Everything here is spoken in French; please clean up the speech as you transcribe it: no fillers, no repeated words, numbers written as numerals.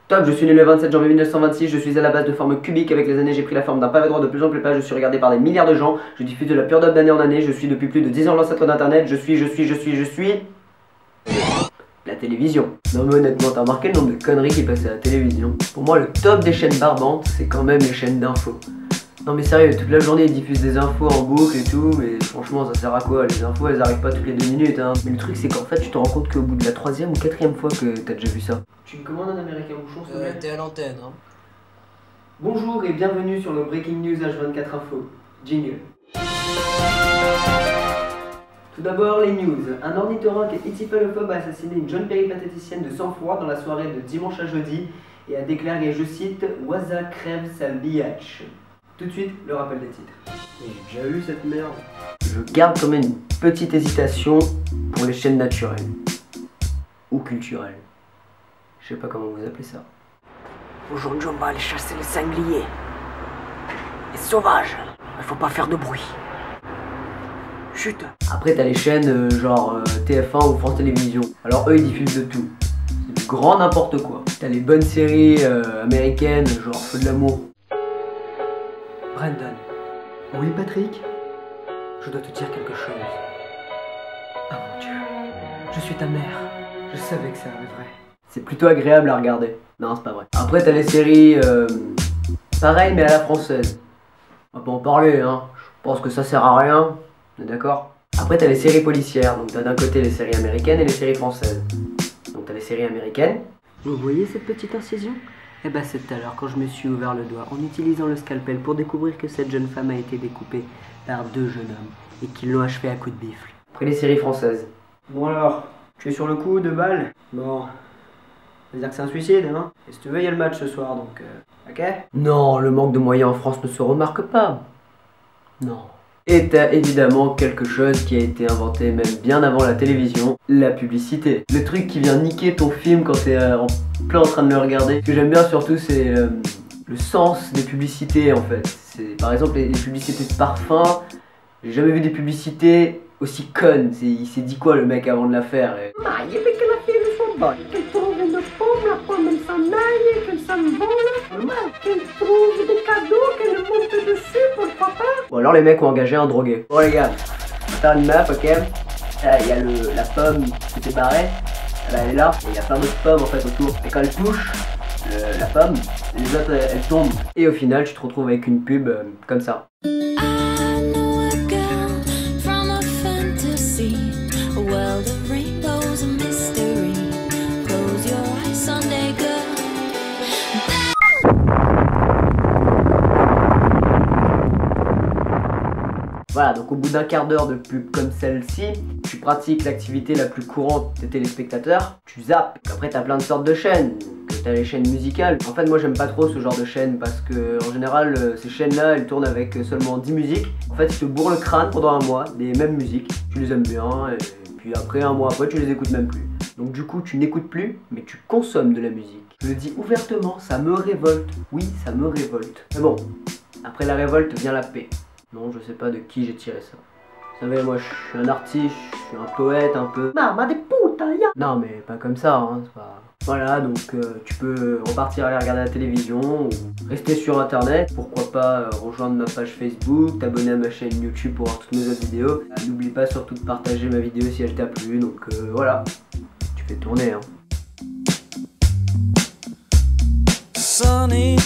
Top, je suis né le 27 janvier 1926, je suis à la base de forme cubique, avec les années j'ai pris la forme d'un pavé droit de plus en plus plat, je suis regardé par des milliards de gens, je diffuse de la pure dope d'année en année, je suis depuis plus de 10 ans l'ancêtre d'internet, je suis... la télévision. Non mais honnêtement, t'as remarqué le nombre de conneries qui passaient à la télévision? Pour moi, le top des chaînes barbantes, c'est quand même les chaînes d'infos. Non mais sérieux, toute la journée ils diffusent des infos en boucle et tout, mais franchement ça sert à quoi? Les infos elles arrivent pas toutes les 2 minutes hein. Mais le truc c'est qu'en fait tu te rends compte qu'au bout de la 3e ou 4e fois que t'as déjà vu ça. Tu me commandes un américain bouchon s'il te plaît? T'es à l'antenne hein. Bonjour et bienvenue sur le Breaking News H24 Info. Jingle. Tout d'abord les news. Un ornithorynque hityphalophobe a assassiné une jeune péripatéticienne de sang-froid dans la soirée de dimanche à jeudi et a déclaré, je cite, Waza crève sa biatch. Tout de suite, le rappel des titres. Mais j'ai déjà eu cette merde. Je garde quand même une petite hésitation pour les chaînes naturelles. Ou culturelles. Je sais pas comment vous appelez ça. Aujourd'hui, on va aller chasser les sangliers. Les sauvages. Il faut pas faire de bruit. Chut. Après, t'as les chaînes genre TF1 ou France Télévisions. Alors eux, ils diffusent de tout. C'est du grand n'importe quoi. T'as les bonnes séries américaines, genre Feu de l'amour. Brandon, Oui, Patrick? je dois te dire quelque chose. Ah mon Dieu, je suis ta mère. Je savais que ça arriverait. C'est plutôt agréable à regarder. Non, c'est pas vrai. Après, t'as les séries pareil, mais à la française. On va pas en parler, hein. Je pense que ça sert à rien. On est d'accord? Après, t'as les séries policières. Donc, t'as d'un côté les séries américaines et les séries françaises. Donc, t'as les séries américaines. Vous voyez cette petite incision? Eh ben c'est tout à l'heure quand je me suis ouvert le doigt en utilisant le scalpel pour découvrir que cette jeune femme a été découpée par 2 jeunes hommes et qu'ils l'ont achevée à coups de bifle. Après, les séries françaises. Bon alors, tu es sur le coup, 2 balles? Bon. Ça veut dire que c'est un suicide, hein? Et si tu veux, il y a le match ce soir, donc ok? Non, le manque de moyens en France ne se remarque pas. Non. Et t'as évidemment quelque chose qui a été inventé même bien avant la télévision, la publicité. Le truc qui vient niquer ton film quand t'es en plein en train de le regarder. Ce que j'aime bien surtout, c'est le sens des publicités en fait. C'est par exemple les publicités de parfum. J'ai jamais vu des publicités aussi connes. Il s'est dit quoi le mec avant de la faire et... Il veut que la fille soit bonne, qu'elle trouve une pomme, la pomme elle s'en aille, qu'elle s'envole, qu'elle trouve des cadeaux, qu'elle monte dessus, pourquoi pas. Ou alors les mecs ont engagé un drogué. Bon les gars, on va faire une map, ok? Il y a la pomme qui s'était barrée, elle est là, et il y a plein d'autres pommes en fait autour. Et quand elle touche la pomme, les autres elles tombent. Et au final tu te retrouves avec une pub comme ça. Voilà, donc au bout d'un quart d'heure de pub comme celle-ci, tu pratiques l'activité la plus courante des téléspectateurs, tu zappes. Après t'as plein de sortes de chaînes, t'as les chaînes musicales. En fait moi j'aime pas trop ce genre de chaînes parce que en général ces chaînes-là elles tournent avec seulement 10 musiques. En fait ils te bourrent le crâne pendant un mois, des mêmes musiques, tu les aimes bien et puis après un mois après tu les écoutes même plus. Donc du coup tu n'écoutes plus mais tu consommes de la musique. Je le dis ouvertement, ça me révolte, oui ça me révolte. Mais bon, après la révolte vient la paix. Non, je sais pas de qui j'ai tiré ça. Vous savez, moi je suis un artiste, je suis un poète un peu. Mamma de puta, ya. Non mais pas comme ça, hein, c'est pas... Voilà, donc tu peux repartir aller regarder la télévision ou rester sur internet. Pourquoi pas rejoindre ma page Facebook, t'abonner à ma chaîne YouTube pour voir toutes mes autres vidéos. N'oublie pas surtout de partager ma vidéo si elle t'a plu, donc voilà. Tu fais tourner, hein. Sunny.